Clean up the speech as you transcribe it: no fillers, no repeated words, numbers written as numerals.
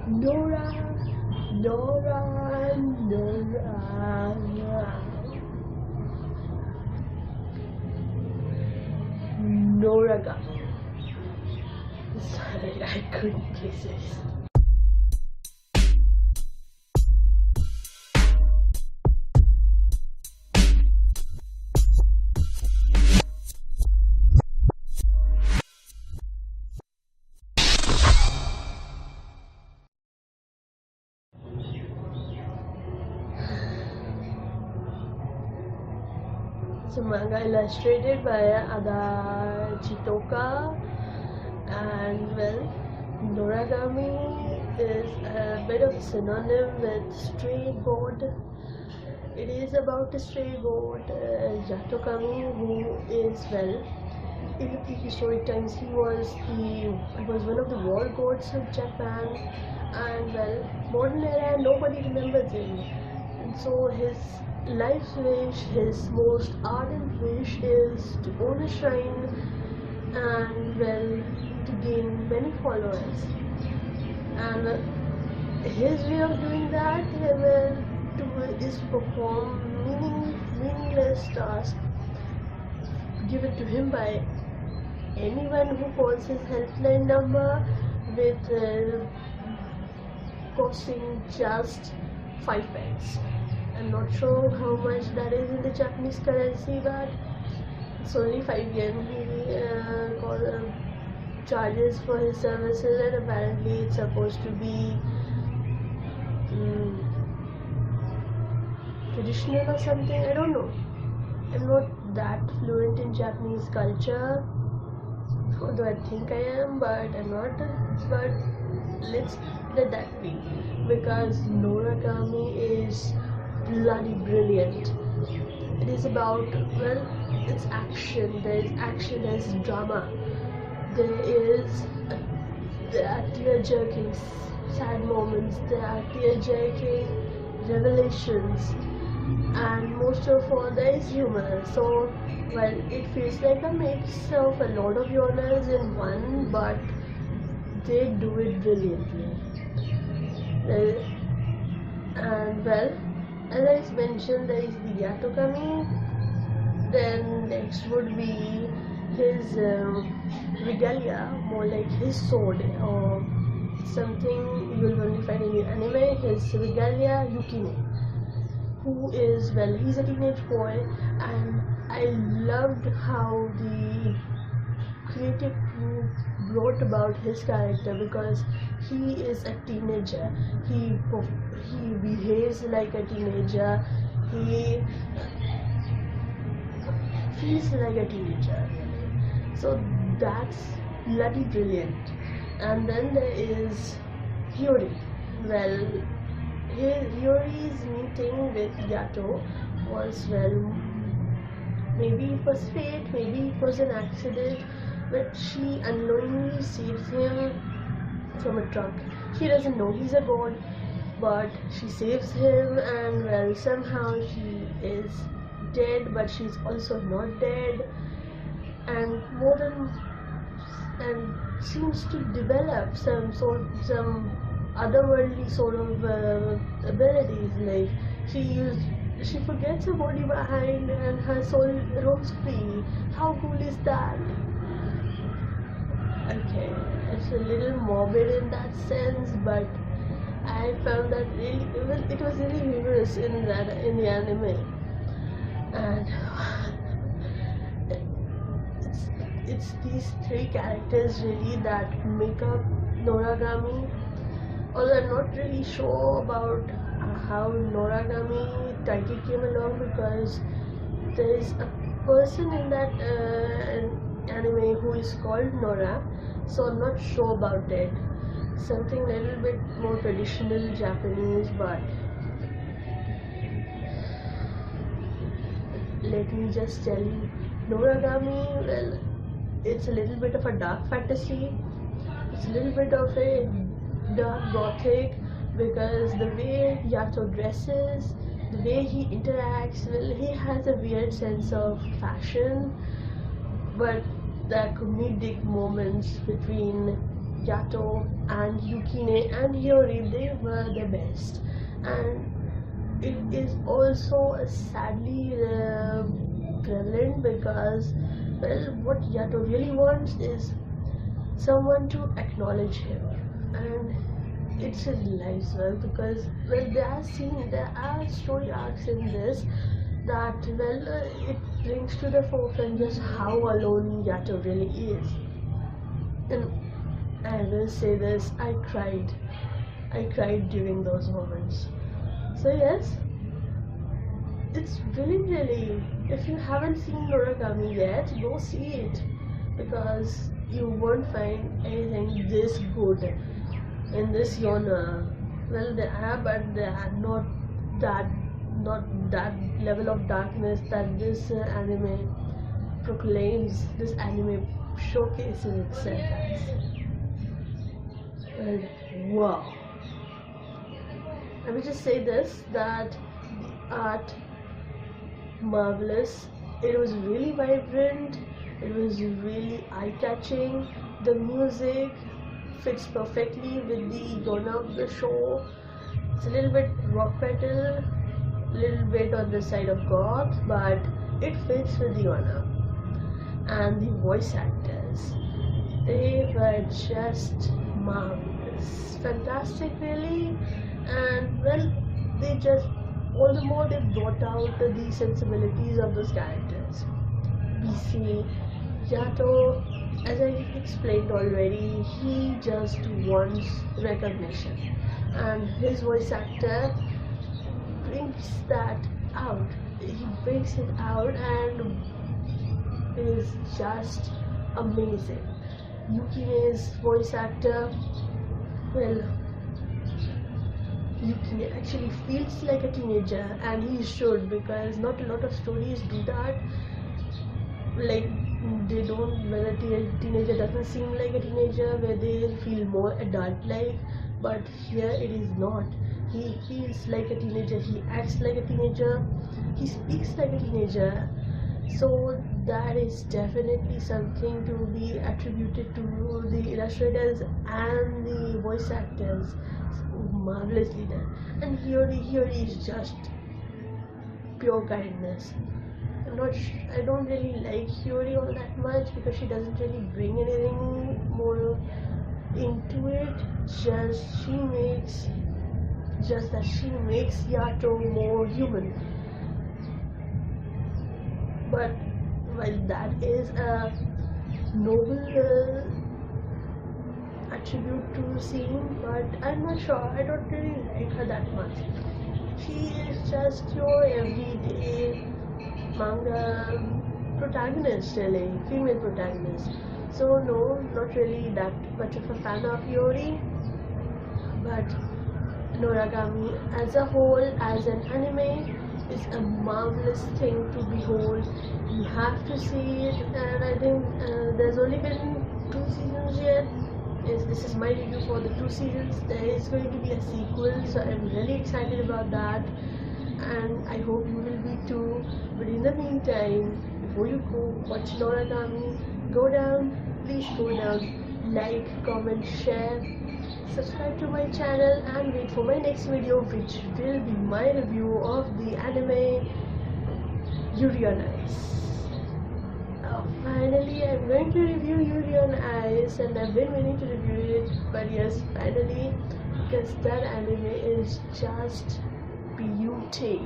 Nora, Nora, Nora, Noragami. Sorry, I couldn't resist. It's a manga illustrated by Ada Chitoka, and well, Noragami is a bit of a synonym with stray god. It is about a stray god, Yato God, who is well. In the prehistoric times, he was one of the war gods of Japan, and well, modern era nobody remembers him, and so his life's wish, his most ardent wish, is to own a shrine and well to gain many followers. And his way of doing that is to perform meaningless tasks given to him by anyone who calls his helpline number with costing just 5 pence. I'm not sure how much that is in the Japanese currency, but it's only 5 yen. He charges for his services, and apparently it's supposed to be traditional or something. I don't know. I'm not that fluent in Japanese culture, although I think I am, but I'm not. But let's let that be, because Noragami is bloody brilliant. It is about, well, it's action. There is action, there is drama, there are tear-jerking sad moments, there are tear-jerking revelations, and most of all there is humor. So well, it feels like a mix of a lot of genres in one, but they do it brilliantly. And well, as I mentioned, there is the Yato God. Then next would be his regalia, more like his sword or something you will only find in the anime. His regalia, Yukine, who is, well, he's a teenage boy, and I loved how the creative team wrote about his character, because he is a teenager. He behaves like a teenager. He feels like a teenager. So that's bloody brilliant. And then there is Hiyori. Well, Hiyori's meeting with Yato was, well, maybe it was fate, maybe it was an accident, but she unknowingly saves him from a truck. He doesn't know he's a god, but she saves him, and well, somehow she is dead, but she's also not dead, and seems to develop some otherworldly sort of abilities. Like she forgets her body behind, and her soul roams free. How cool is that? Okay, it's a little morbid in that sense, but I found that really it was really humorous in the anime, and it's these three characters really that make up Noragami. Although I'm not really sure about how Noragami title came along, because there is a person in that anime who is called Nora, so I'm not sure about it. Something a little bit more traditional Japanese, but let me just tell you, Noragami, well, it's a little bit of a dark fantasy. It's a little bit of a dark gothic, because the way Yato dresses, the way he interacts, well, he has a weird sense of fashion, but the comedic moments between Yato and Yukine and Hiyori, they were the best. And it is also sadly prevalent because, well, what Yato really wants is someone to acknowledge him, and it's his life's work because, well, there are story arcs in this that, well, it brings to the forefront just how alone Yato really is. And I will say this, I cried during those moments. So yes, it's really, if you haven't seen Noragami yet, go see it, because you won't find anything this good in this genre. Well, they are, but they are that not that level of darkness that this anime proclaims, this anime showcases itself as. Well, wow. Let me just say this, that the art, marvelous. It was really vibrant, it was really eye-catching. The music fits perfectly with the genre of the show. It's a little bit rock metal, a little bit on the side of goth, but it fits with the genre. And the voice actors, they were just marvelous, fantastic really. And well, they just, all the more they brought out the sensibilities of those characters. We see Yato, as I explained already, he just wants recognition, and his voice actor brings that out. He brings it out, and it is just amazing. Yukine's voice actor, well, Yuki actually feels like a teenager, and he should, because not a lot of stories do that. Like, they don't, where a teenager doesn't seem like a teenager, where they feel more adult-like, but here it is not. He feels like a teenager, he acts like a teenager, he speaks like a teenager. So that is definitely something to be attributed to the illustrators and the voice actors. Marvelously done. And Hiyori is just pure kindness. I don't really like Hiyori all that much because she doesn't really bring anything more into it. She makes Yato more human. But while that is a noble attribute to seeing, but I'm not sure, I don't really like her that much. She is just your everyday manga protagonist, really, female protagonist. So no, not really that much of a fan of Hiyori. But Noragami as a whole, as an anime, is a marvelous thing to behold. You have to see it, and I think there's only been 2 seasons yet. This is my review for the 2 seasons. There is going to be a sequel, so I'm really excited about that, and I hope you will be too. But in the meantime, before you go watch Noragami, please go down, like, comment, share, subscribe to my channel, and wait for my next video, which will be my review of the anime Yuri on Ice. Finally, I'm going to review Yuri on Ice, and I've been waiting to review it, but yes, finally, because that anime is just beauty.